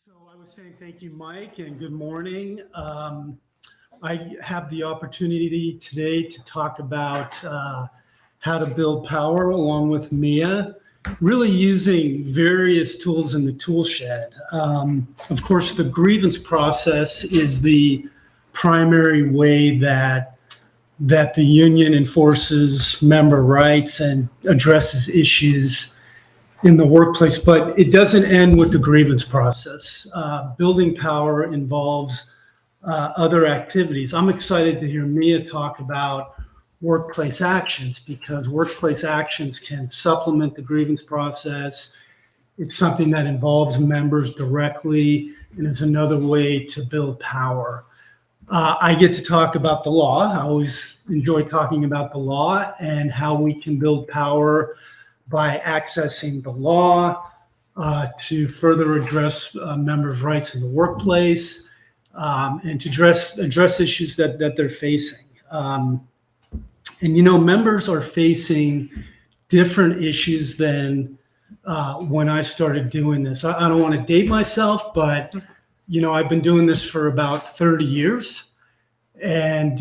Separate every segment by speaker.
Speaker 1: So I was saying thank you, Mike, and good morning. I have the opportunity today to talk about how to build power along with Mia, really using various tools in the tool shed. Of course, the grievance process is the primary way that the union enforces member rights and addresses issues in the workplace, but it doesn't end with the grievance process. Building power involves other activities. I'm excited to hear Mia talk about workplace actions because workplace actions can supplement the grievance process. It's something that involves members directly and is another way to build power. I get to talk about the law. I always enjoy talking about the law and how we can build power by accessing the law to further address members' rights in the workplace and to address issues that they're facing. Members are facing different issues than when I started doing this. I don't want to date myself, but I've been doing this for about 30 years. And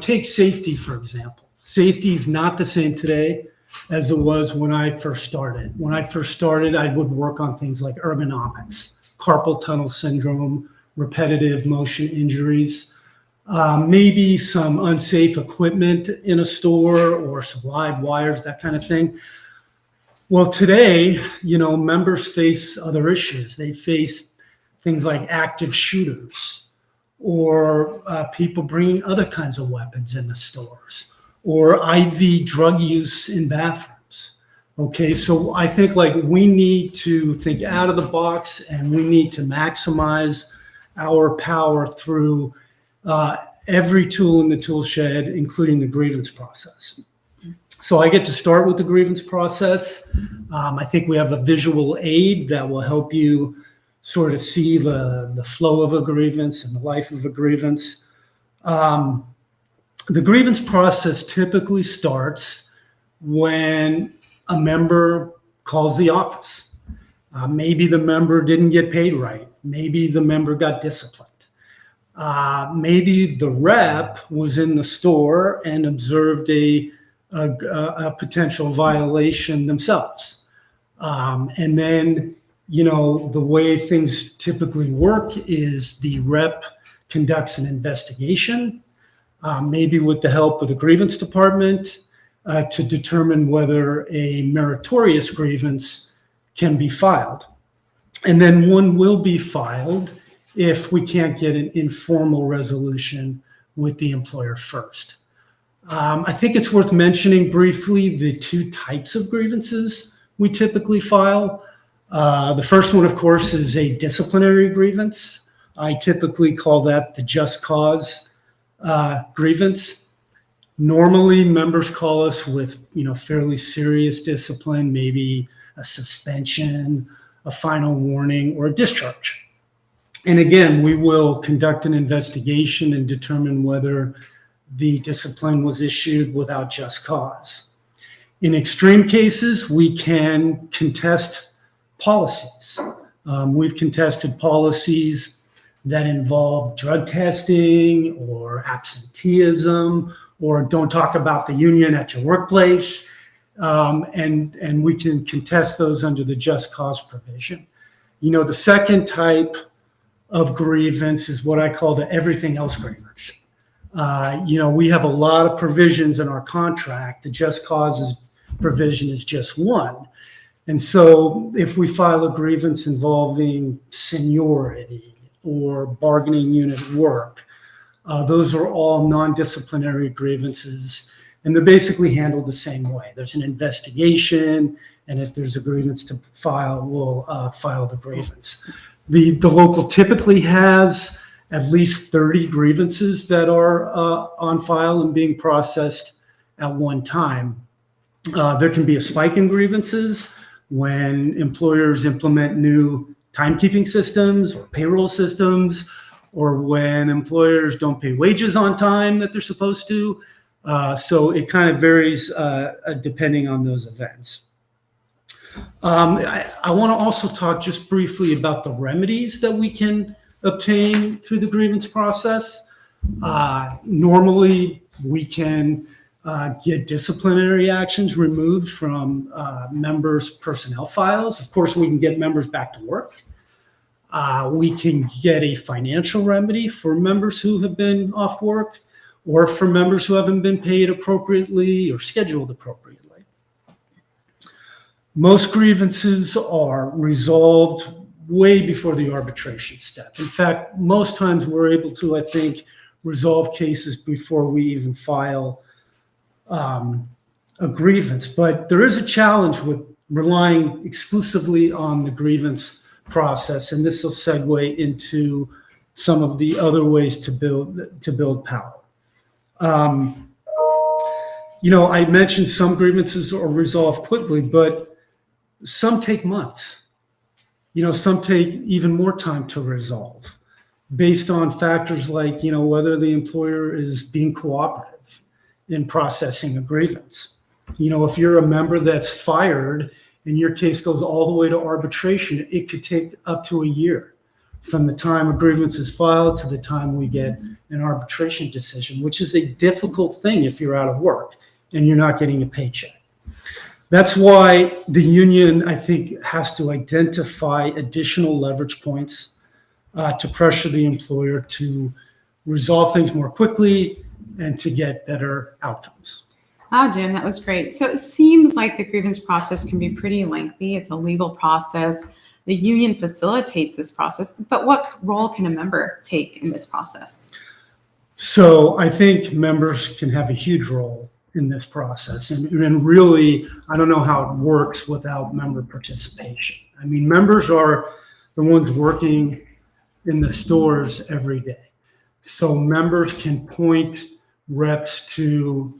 Speaker 1: take safety, for example. Safety is not the same today as it was when I first started. When I first started, I would work on things like ergonomics, carpal tunnel syndrome, repetitive motion injuries, maybe some unsafe equipment in a store or some live wires, that kind of thing. Well, today, members face other issues. They face things like active shooters or people bringing other kinds of weapons in the stores, or IV drug use in bathrooms. Okay, so I think we need to think out of the box and we need to maximize our power through every tool in the tool shed, including the grievance process. So I get to start with the grievance process. I think we have a visual aid that will help you sort of see the flow of a grievance and the life of a grievance. The grievance process typically starts when a member calls the office. Maybe the member didn't get paid right. Maybe the member got disciplined. Maybe the rep was in the store and observed a potential violation themselves. And then, the way things typically work is the rep conducts an investigation, maybe with the help of the grievance department, to determine whether a meritorious grievance can be filed. And then one will be filed if we can't get an informal resolution with the employer first. I think it's worth mentioning briefly the two types of grievances we typically file. The first one, of course, is a disciplinary grievance. I typically call that the just cause grievance. Normally, members call us with fairly serious discipline, maybe a suspension, a final warning, or a discharge. And again, we will conduct an investigation and determine whether the discipline was issued without just cause. In extreme cases, we can contest policies. We've contested policies that involve drug testing or absenteeism or don't talk about the union at your workplace. And we can contest those under the just cause provision. The second type of grievance is what I call the everything else grievance. We have a lot of provisions in our contract. The just causes provision is just one. And so if we file a grievance involving seniority or bargaining unit work, those are all non-disciplinary grievances, and they're basically handled the same way. There's an investigation, and if there's a grievance to file, we'll file the grievance. The local typically has at least 30 grievances that are on file and being processed at one time. There can be a spike in grievances when employers implement new timekeeping systems or payroll systems, or when employers don't pay wages on time that they're supposed to. So it kind of varies depending on those events. I want to also talk just briefly about the remedies that we can obtain through the grievance process. Normally, we can get disciplinary actions removed from members' personnel files. Of course, we can get members back to work. We can get a financial remedy for members who have been off work, or for members who haven't been paid appropriately or scheduled appropriately. Most grievances are resolved way before the arbitration step. In fact, most times we're able to, I think, resolve cases before we even file a grievance. But there is a challenge with relying exclusively on the grievance process, and this will segue into some of the other ways to build power. I mentioned some grievances are resolved quickly, but some take months. Some take even more time to resolve based on factors like, whether the employer is being cooperative in processing a grievance. If you're a member that's fired and your case goes all the way to arbitration, it could take up to a year from the time a grievance is filed to the time we get an arbitration decision, which is a difficult thing if you're out of work and you're not getting a paycheck. That's why the union, I think, has to identify additional leverage points to pressure the employer to resolve things more quickly and to get better outcomes.
Speaker 2: Wow, Jim, that was great. So it seems like the grievance process can be pretty lengthy. It's a legal process. The union facilitates this process, but what role can a member take in this process?
Speaker 1: So I think members can have a huge role in this process. And really, I don't know how it works without member participation. I mean, members are the ones working in the stores every day. So members can point reps to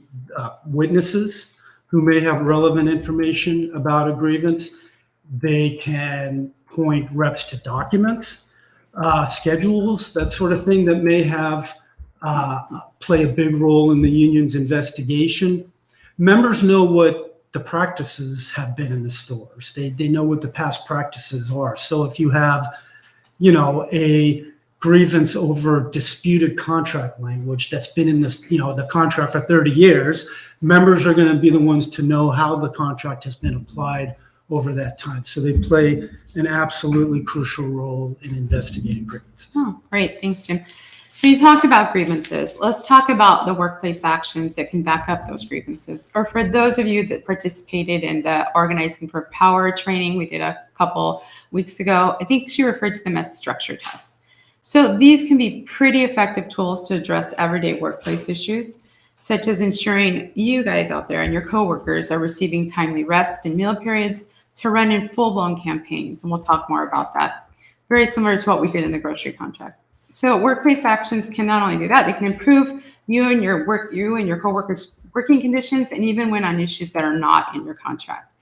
Speaker 1: witnesses who may have relevant information about a grievance. They can point reps to documents, schedules, that sort of thing that may have play a big role in the union's investigation. Members know what the practices have been in the stores. They know what the past practices are. So if you have, a grievance over disputed contract language that's been in this, the contract for 30 years, members are going to be the ones to know how the contract has been applied over that time. So they play an absolutely crucial role in investigating grievances.
Speaker 2: Oh, great. Thanks, Jim. So you talked about grievances. Let's talk about the workplace actions that can back up those grievances. Or for those of you that participated in the Organizing for Power training we did a couple weeks ago, I think she referred to them as structure tests. So these can be pretty effective tools to address everyday workplace issues, such as ensuring you guys out there and your coworkers are receiving timely rest and meal periods to run in full-blown campaigns. And we'll talk more about that. Very similar to what we did in the grocery contract. So workplace actions can not only do that, they can improve you and your coworkers' working conditions, and even when on issues that are not in your contract.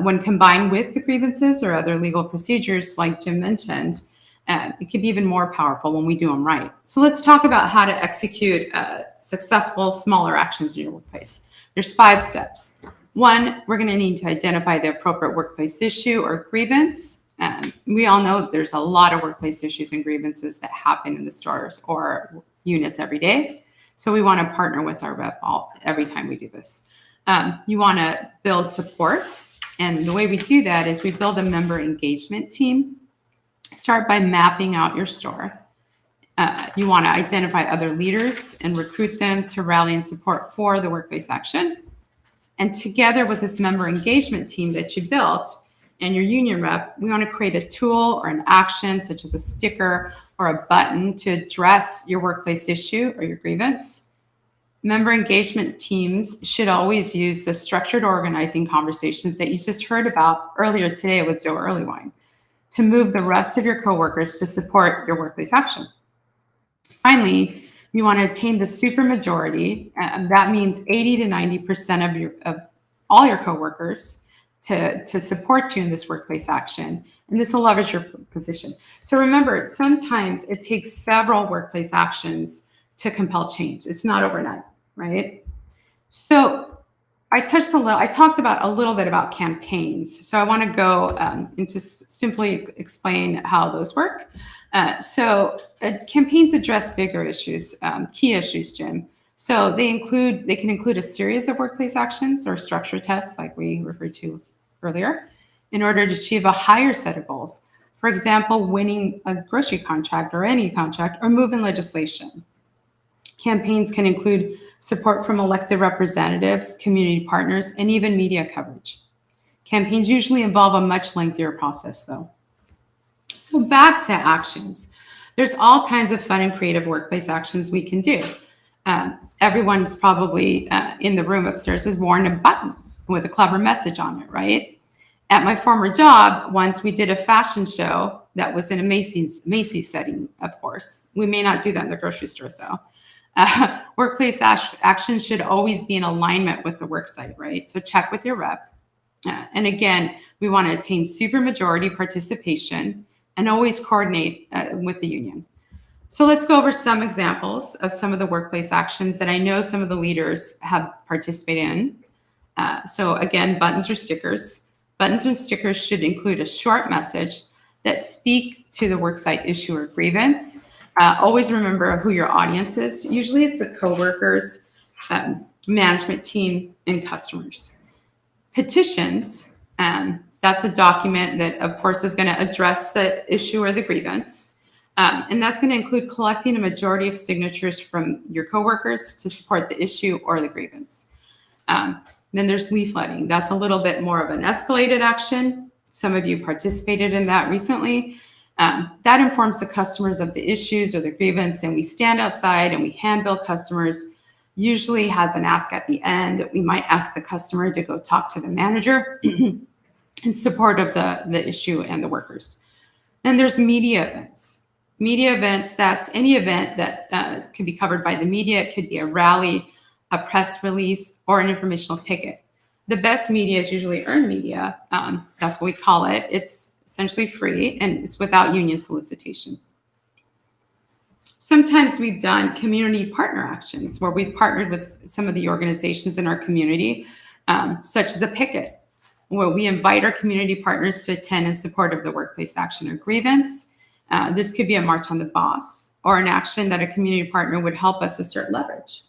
Speaker 2: When combined with the grievances or other legal procedures, like Jim mentioned, it can be even more powerful when we do them right. So let's talk about how to execute successful, smaller actions in your workplace. There's 5 steps. 1, we're going to need to identify the appropriate workplace issue or grievance. We all know there's a lot of workplace issues and grievances that happen in the stores or units every day. So we want to partner with our rep every time we do this. You want to build support. And the way we do that is we build a member engagement team. Start by mapping out your store. You want to identify other leaders and recruit them to rally and support for the workplace action. And together with this member engagement team that you built, and your union rep, we want to create a tool or an action, such as a sticker or a button, to address your workplace issue or your grievance. Member engagement teams should always use the structured organizing conversations that you just heard about earlier today with Joe Earlywine to move the rest of your coworkers to support your workplace action. Finally, you want to attain the supermajority, and that means 80 to 90% of all your coworkers to support you in this workplace action. And this will leverage your position. So remember, sometimes it takes several workplace actions to compel change. It's not overnight, right? So I talked about a little bit about campaigns. So I want to go into simply explain how those work. Campaigns address bigger issues, key issues, Jim. So they can include a series of workplace actions or structure tests, like we referred to earlier, in order to achieve a higher set of goals. For example, winning a grocery contract or any contract or moving legislation. Campaigns can include support from elected representatives, community partners, and even media coverage. Campaigns usually involve a much lengthier process, though. So back to actions. There's all kinds of fun and creative workplace actions we can do. Everyone's probably in the room upstairs has worn a button with a clever message on it, right? At my former job, once we did a fashion show that was in a Macy's setting, of course. We may not do that in the grocery store, though. Workplace actions should always be in alignment with the worksite, right? So check with your rep. And again, we want to attain supermajority participation and always coordinate with the union. So let's go over some examples of some of the workplace actions that I know some of the leaders have participated in. So again, buttons or stickers. Buttons and stickers should include a short message that speak to the worksite issue or grievance. Always remember who your audience is. Usually it's the coworkers, management team, and customers. Petitions, that's a document that, of course, is going to address the issue or the grievance. And that's going to include collecting a majority of signatures from your coworkers to support the issue or the grievance. Then there's leafletting. That's a little bit more of an escalated action. Some of you participated in that recently. That informs the customers of the issues or the grievance, and we stand outside and we handbill customers. Usually has an ask at the end. We might ask the customer to go talk to the manager in support of the issue and the workers. Then there's media events. Media events, that's any event that can be covered by the media. It could be a rally, a press release, or an informational picket. The best media is usually earned media. That's what we call it. It's essentially free and it's without union solicitation. Sometimes we've done community partner actions where we've partnered with some of the organizations in our community, such as a picket, where we invite our community partners to attend in support of the workplace action or grievance. This could be a march on the boss or an action that a community partner would help us assert leverage.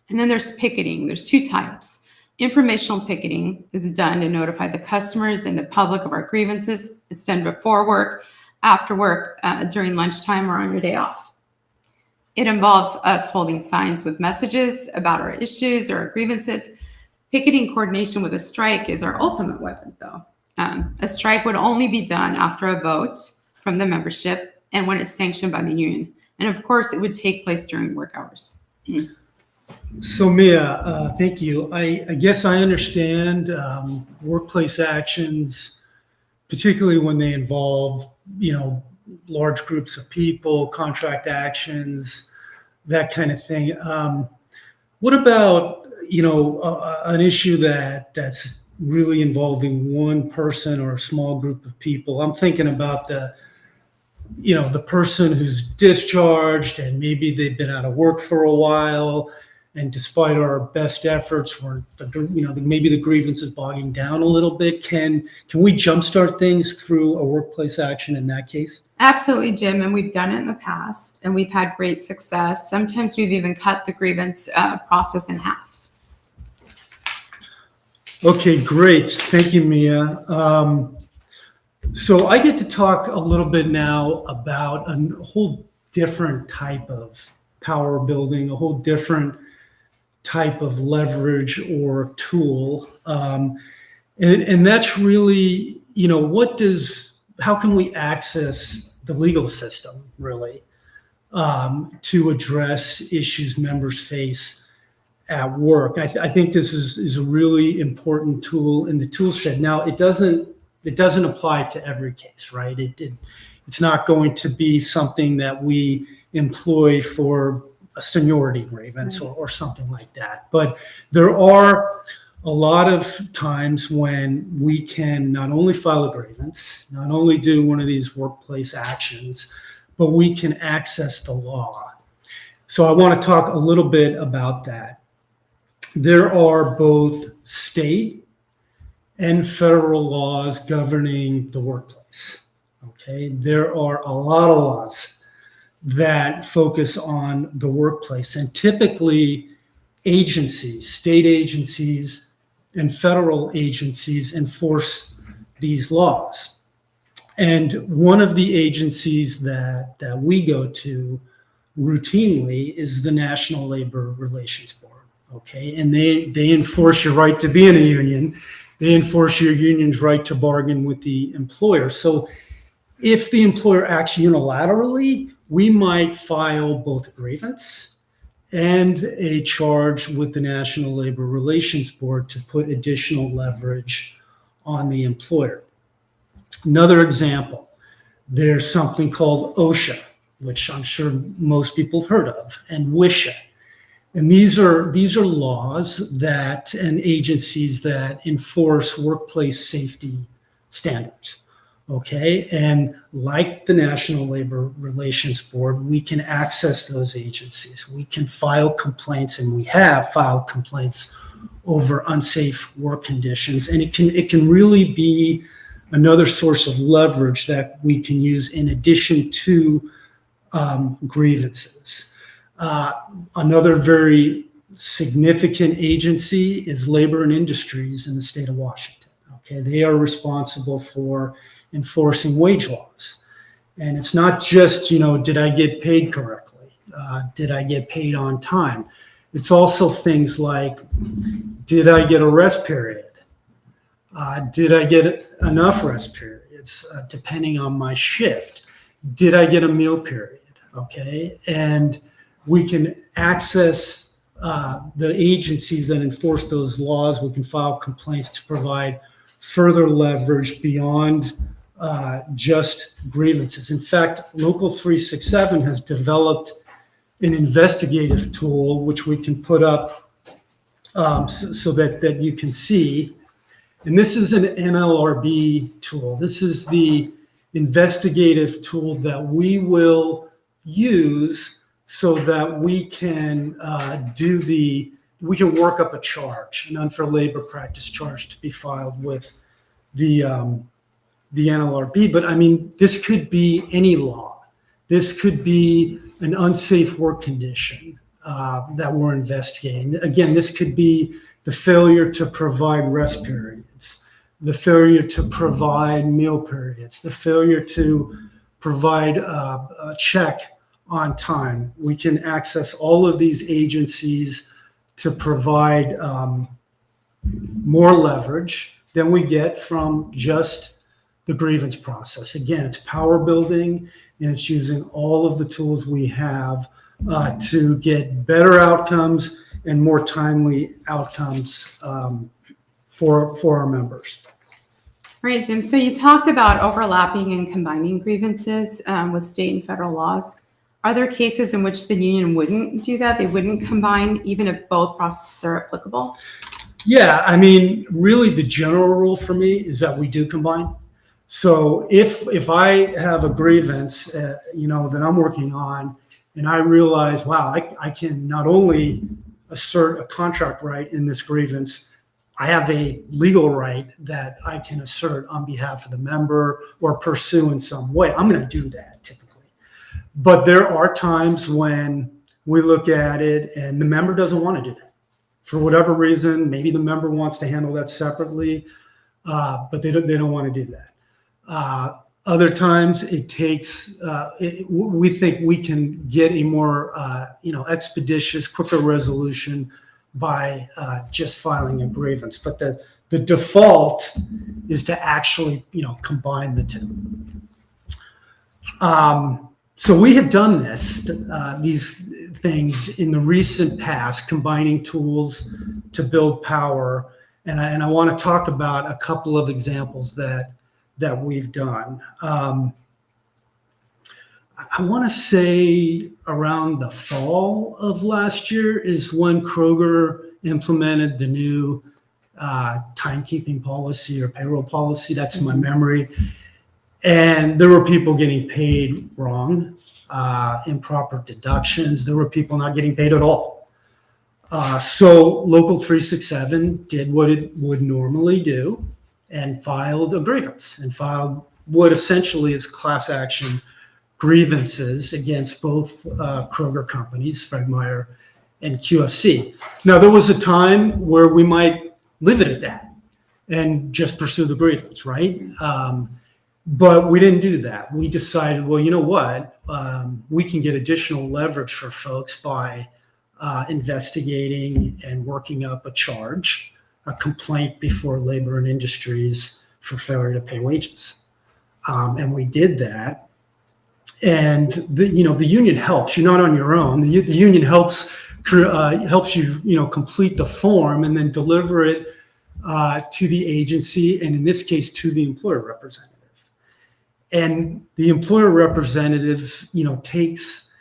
Speaker 2: And then there's picketing. There's two types. Informational picketing is done to notify the customers and the public of our grievances. It's done before work, after work, during lunchtime, or on your day off. It involves us holding signs with messages about our issues or our grievances. Picketing coordination with a strike is our ultimate weapon, though. A strike would only be done after a vote from the membership and when it's sanctioned by the union. And of course, it would take place during work hours.
Speaker 1: So Mia, thank you. I guess I understand workplace actions, particularly when they involve, large groups of people, contract actions, that kind of thing. What about, an issue that's really involving one person or a small group of people? I'm thinking about the person who's discharged and maybe they've been out of work for a while. And despite our best efforts, maybe the grievance is bogging down a little bit. Can we jumpstart things through a workplace action in that case?
Speaker 2: Absolutely, Jim. And we've done it in the past, and we've had great success. Sometimes we've even cut the grievance process in half.
Speaker 1: Okay, great. Thank you, Mia. So I get to talk a little bit now about a whole different type of power building, a whole different type of leverage or tool. And that's really, how can we access the legal system really to address issues members face at work? I think this is a really important tool in the tool shed. Now, it doesn't apply to every case, right? It's not going to be something that we employ for a seniority grievance or something like that. But there are a lot of times when we can not only file a grievance, not only do one of these workplace actions, but we can access the law. So I want to talk a little bit about that. there are both state and federal laws governing the workplace. Okay, there are a lot of laws that focus on the workplace, and typically agencies, state agencies and federal agencies enforce these laws. And one of the agencies that we go to routinely is the National Labor Relations Board. Okay, and they enforce your right to be in a union. They enforce your union's right to bargain with the employer. So if the employer acts unilaterally, we might file both a grievance and a charge with the National Labor Relations Board to put additional leverage on the employer. Another example, there's something called OSHA, which I'm sure most people have heard of, and WSHA. And these are laws that and agencies that enforce workplace safety standards. Okay, and like the National Labor Relations Board, we can access those agencies. We can file complaints, and we have filed complaints over unsafe work conditions. And it can really be another source of leverage that we can use in addition to grievances. Another very significant agency is Labor and Industries in the state of Washington. Okay, they are responsible for enforcing wage laws. And it's not just, did I get paid correctly? Did I get paid on time? It's also things like, did I get a rest period? Did I get enough rest periods, depending on my shift? Did I get a meal period? Okay, and we can access the agencies that enforce those laws. We can file complaints to provide further leverage beyond just grievances. In fact, Local 367 has developed an investigative tool, which we can put up so that you can see. And this is an NLRB tool. This is the investigative tool that we will use so that we can we can work up a charge, an unfair labor practice charge to be filed with the NLRB. But I mean, this could be any law. This could be an unsafe work condition that we're investigating. Again, this could be the failure to provide rest periods, the failure to provide meal periods, the failure to provide a check on time. We can access all of these agencies to provide more leverage than we get from just the grievance process. Again, it's power building, and it's using all of the tools we have to get better outcomes and more timely outcomes for our members.
Speaker 2: Right, Jim. So you talked about overlapping and combining grievances with state and federal laws. Are there cases in which the union wouldn't do that? They wouldn't combine, even if both processes are applicable?
Speaker 1: Yeah, I mean, really the general rule for me is that we do combine. So if I have a grievance, that I'm working on, and I realize, wow, I can not only assert a contract right in this grievance, I have a legal right that I can assert on behalf of the member or pursue in some way. I'm going to do that typically. But there are times when we look at it and the member doesn't want to do that. For whatever reason, maybe the member wants to handle that separately, but they don't want to do that. Other times it takes, we think we can get a more, expeditious, quicker resolution by just filing a grievance. But the default is to actually, combine the two. So we have done these things in the recent past, combining tools to build power. And I want to talk about a couple of examples that we've done. I want to say around the fall of last year is when Kroger implemented the new timekeeping policy or payroll policy. That's my memory. And there were people getting paid wrong, improper deductions. There were people not getting paid at all. So Local 367 did what it would normally do and filed a grievance and filed what essentially is class action grievances against both Kroger companies, Fred Meyer and QFC. Now, there was a time where we might leave it at that and just pursue the grievance, right? But we didn't do that. We decided, well, you know what? We can get additional leverage for folks by investigating and working up a charge, a complaint before Labor and Industries for failure to pay wages. And we did that. And the union helps. You're not on your own. The union helps you, complete the form and then deliver it to the agency, and in this case, to the employer representative. And the employer representative, takes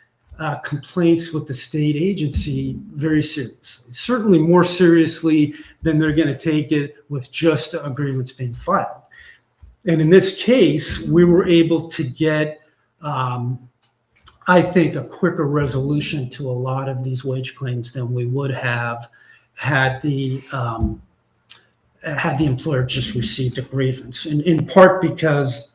Speaker 1: complaints with the state agency very seriously, certainly more seriously than they're going to take it with just a grievance being filed. And in this case, we were able to get, I think, a quicker resolution to a lot of these wage claims than we would have had the employer just received a grievance. And in part because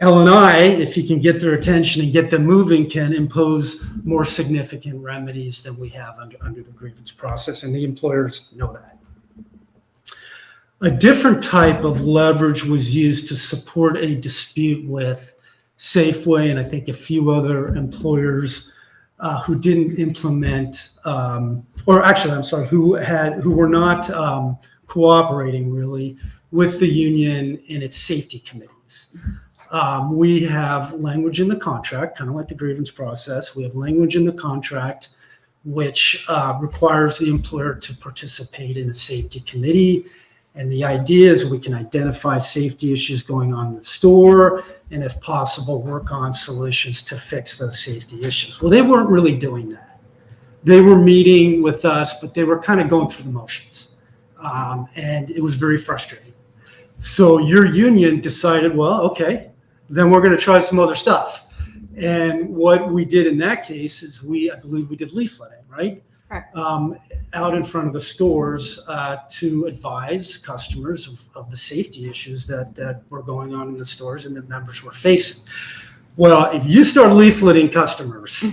Speaker 1: L&I, if you can get their attention and get them moving, can impose more significant remedies than we have under the grievance process, and the employers know that. A different type of leverage was used to support a dispute with Safeway and I think a few other employers who didn't implement, who were not cooperating really with the union in its safety committees. We have language in the contract, kind of like the grievance process. We have language in the contract which requires the employer to participate in a safety committee. And the idea is we can identify safety issues going on in the store and, if possible, work on solutions to fix those safety issues. Well, they weren't really doing that. They were meeting with us, but they were kind of going through the motions. And it was very frustrating. So your union decided, well, okay, then we're going to try some other stuff. And what we did in that case is I believe we did leafleting, right?
Speaker 2: Correct.
Speaker 1: Out in front of the stores to advise customers of the safety issues that were going on in the stores and that members were facing. Well, if you start leafleting customers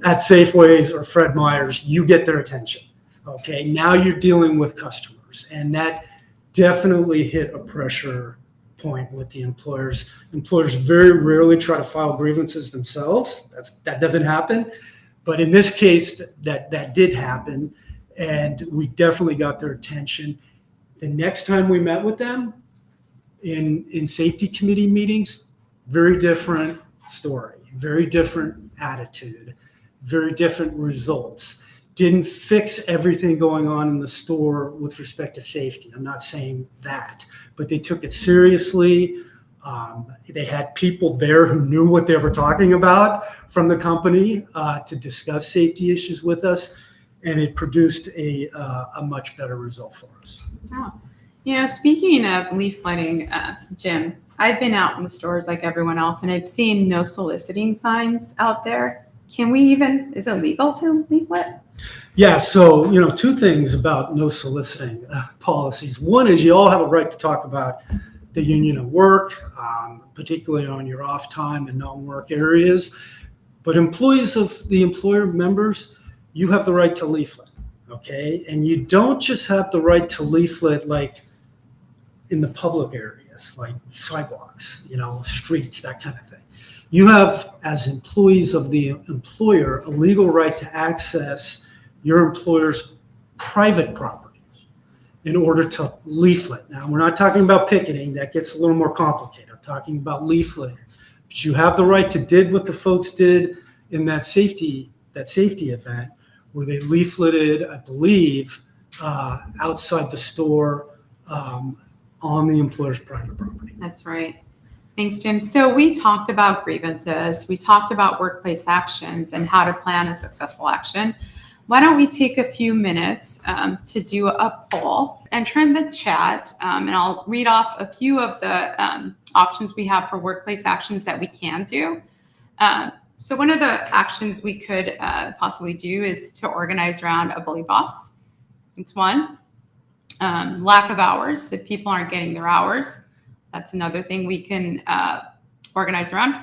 Speaker 1: at Safeways or Fred Meyer's, you get their attention. Okay, now you're dealing with customers, and that definitely hit a pressure point with the employers. Employers very rarely try to file grievances themselves. That doesn't happen. But in this case, that did happen, and we definitely got their attention. The next time we met with them in safety committee meetings, very different story, very different attitude, very different results. Didn't fix everything going on in the store with respect to safety. I'm not saying that, but they took it seriously. They had people there who knew what they were talking about from the company to discuss safety issues with us, and it produced a much better result for us.
Speaker 2: Wow. Speaking of leafletting, Jim, I've been out in the stores like everyone else, and I've seen no soliciting signs out there. Is it legal to leaflet?
Speaker 1: Yeah, so, two things about no soliciting policies. One is you all have a right to talk about the union at work, particularly on your off time and non-work areas. But employees of the employer members, you have the right to leaflet, okay? And you don't just have the right to leaflet like in the public areas, like sidewalks, streets, that kind of thing. You have, as employees of the employer, a legal right to access your employer's private property in order to leaflet. Now, we're not talking about picketing. That gets a little more complicated. I'm talking about leafleting. But you have the right to do what the folks did in that safety event, where they leafleted, I believe, outside the store on the employer's private property.
Speaker 2: That's right. Thanks, Jim. So we talked about grievances. We talked about workplace actions and how to plan a successful action. Why don't we take a few minutes to do a poll and turn the chat, and I'll read off a few of the options we have for workplace actions that we can do. So one of the actions we could possibly do is to organize around a bully boss. It's one. Lack of hours. If people aren't getting their hours, that's another thing we can organize around.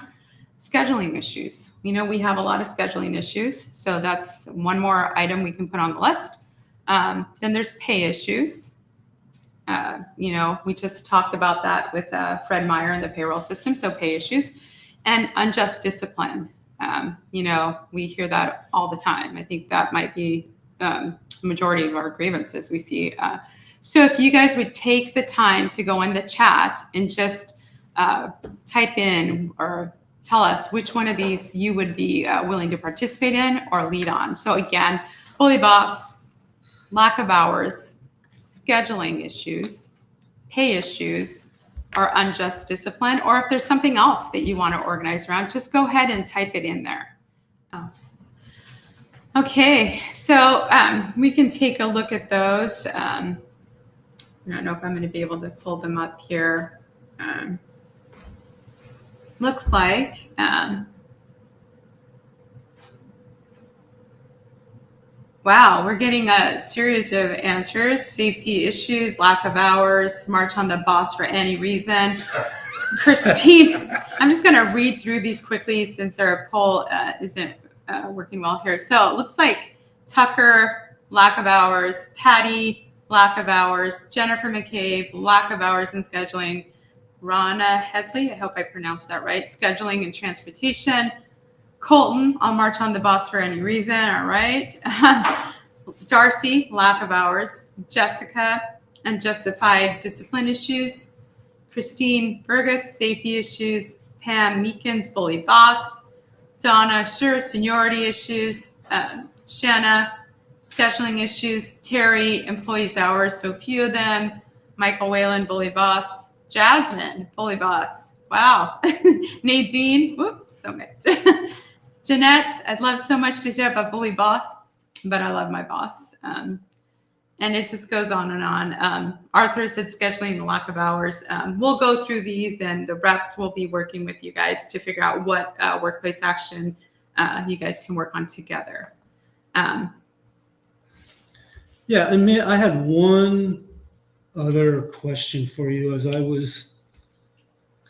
Speaker 2: Scheduling issues. We have a lot of scheduling issues, so that's one more item we can put on the list. Then there's pay issues. We just talked about that with Fred Meyer and the payroll system, so pay issues. And unjust discipline. We hear that all the time. I think that might be the majority of our grievances we see. So if you guys would take the time to go in the chat and just type in or tell us which one of these you would be willing to participate in or lead on. So again, bully boss, lack of hours, scheduling issues, pay issues, or unjust discipline, or if there's something else that you want to organize around, just go ahead and type it in there. Okay, so we can take a look at those. I don't know if I'm going to be able to pull them up here. Looks like wow, we're getting a series of answers. Safety issues, lack of hours, march on the boss for any reason. Christine, I'm just going to read through these quickly since our poll isn't working well here. So it looks like Tucker, lack of hours, Patty, lack of hours, Jennifer McCabe, lack of hours in scheduling, Rana Headley, I hope I pronounced that right, scheduling and transportation, Colton, I'll march on the boss for any reason, all right. Darcy, lack of hours. Jessica, unjustified discipline issues. Christine Burgess, safety issues. Pam Meekins, bully boss. Donna, sure, seniority issues. Shanna, scheduling issues. Terry, employees' hours, so few of them. Michael Whalen, bully boss. Jasmine, bully boss. Wow. Nadine, whoops, so mixed. Jeanette, I'd love so much to hear about bully boss, but I love my boss. And it just goes on and on. Arthur said scheduling the lack of hours. We'll go through these and the reps will be working with you guys to figure out what workplace action you guys can work on together.
Speaker 1: Yeah, and I had one other question for you as I was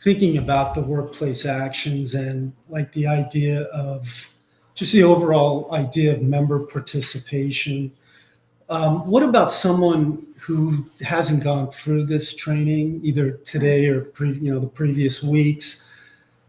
Speaker 1: thinking about the workplace actions and like the idea of just the overall idea of member participation. What about someone who hasn't gone through this training either today or the previous weeks?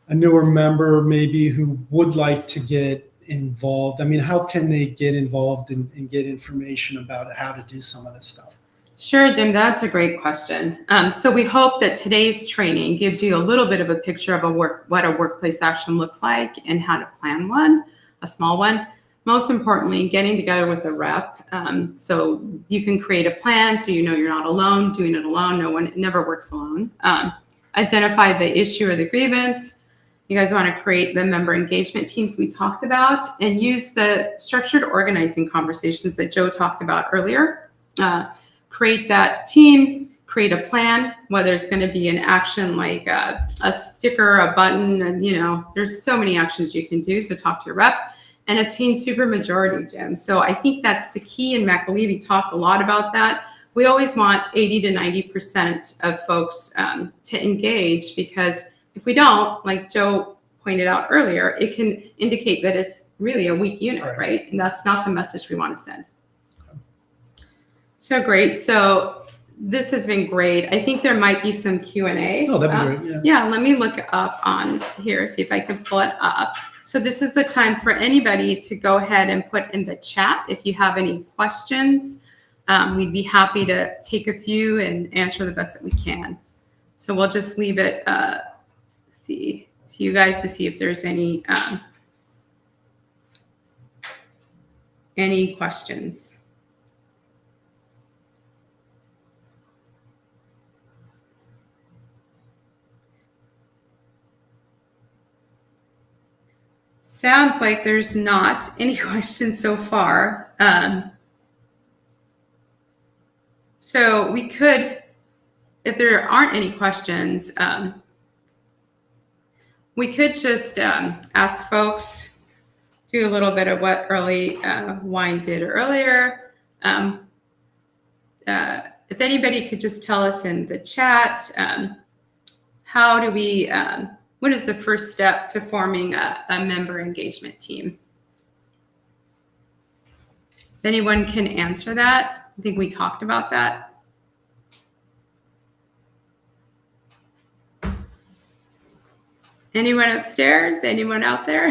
Speaker 1: A newer member maybe who would like to get involved. I mean, how can they get involved and get information about how to do some of this stuff?
Speaker 2: Sure, Jim, that's a great question. So we hope that today's training gives you a little bit of a picture of what a workplace action looks like and how to plan one, a small one. Most importantly, getting together with a rep so you can create a plan so you know you're not alone, doing it alone. No one never works alone. Identify the issue or the grievance. You guys want to create the member engagement teams we talked about and use the structured organizing conversations that Joe talked about earlier. Create that team, create a plan, whether it's going to be an action like a sticker, a button, and there's so many actions you can do. So talk to your rep and attain supermajority, Jim. So I think that's the key, and McAlevey talked a lot about that. We always want 80 to 90% of folks to engage, because if we don't, like Joe pointed out earlier, it can indicate that it's really a weak unit, right? And that's not the message we want to send. So great. So this has been great. I think there might be some Q&A.
Speaker 1: Oh, that'd be great.
Speaker 2: Yeah, let me look up on here, see if I can pull it up. So this is the time for anybody to go ahead and put in the chat if you have any questions. We'd be happy to take a few and answer the best that we can. So we'll just leave it to you guys to see if there's any questions. Sounds like there's not any questions so far. So we could, if there aren't any questions, we could just ask folks, do a little bit of what Early Wine did earlier. If anybody could just tell us in the chat, how do we, what is the first step to forming a member engagement team? If anyone can answer that, I think we talked about that. Anyone upstairs? Anyone out there?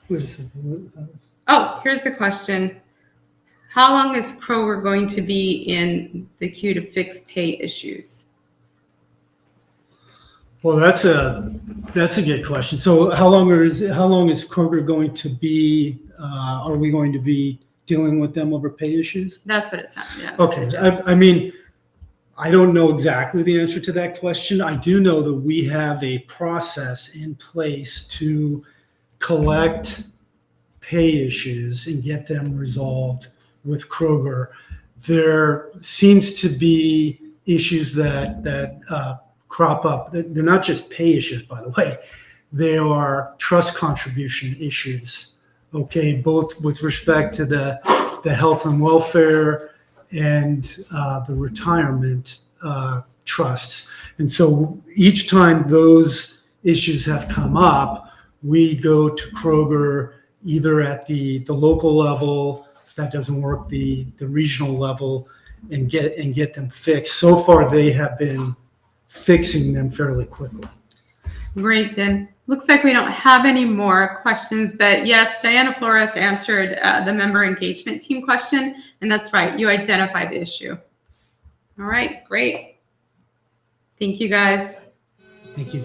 Speaker 1: Wait a second.
Speaker 2: Oh, here's the question. How long is Kroger going to be in the queue to fix pay issues?
Speaker 1: Well, that's a good question. So how long is Kroger going to be? Are we going to be dealing with them over pay issues?
Speaker 2: That's what it sounded. Yeah.
Speaker 1: Okay. I mean, I don't know exactly the answer to that question. I do know that we have a process in place to collect pay issues and get them resolved with Kroger. There seems to be issues that crop up. They're not just pay issues, by the way. They are trust contribution issues. Okay, both with respect to the health and welfare and the retirement trusts. And so each time those issues have come up, we go to Kroger either at the local level, if that doesn't work, the regional level, and get them fixed. So far, they have been fixing them fairly quickly.
Speaker 2: Great, Tim. Looks like we don't have any more questions, but yes, Diana Flores answered the member engagement team question, and that's right. You identify the issue. All right, great. Thank you, guys.
Speaker 1: Thank you.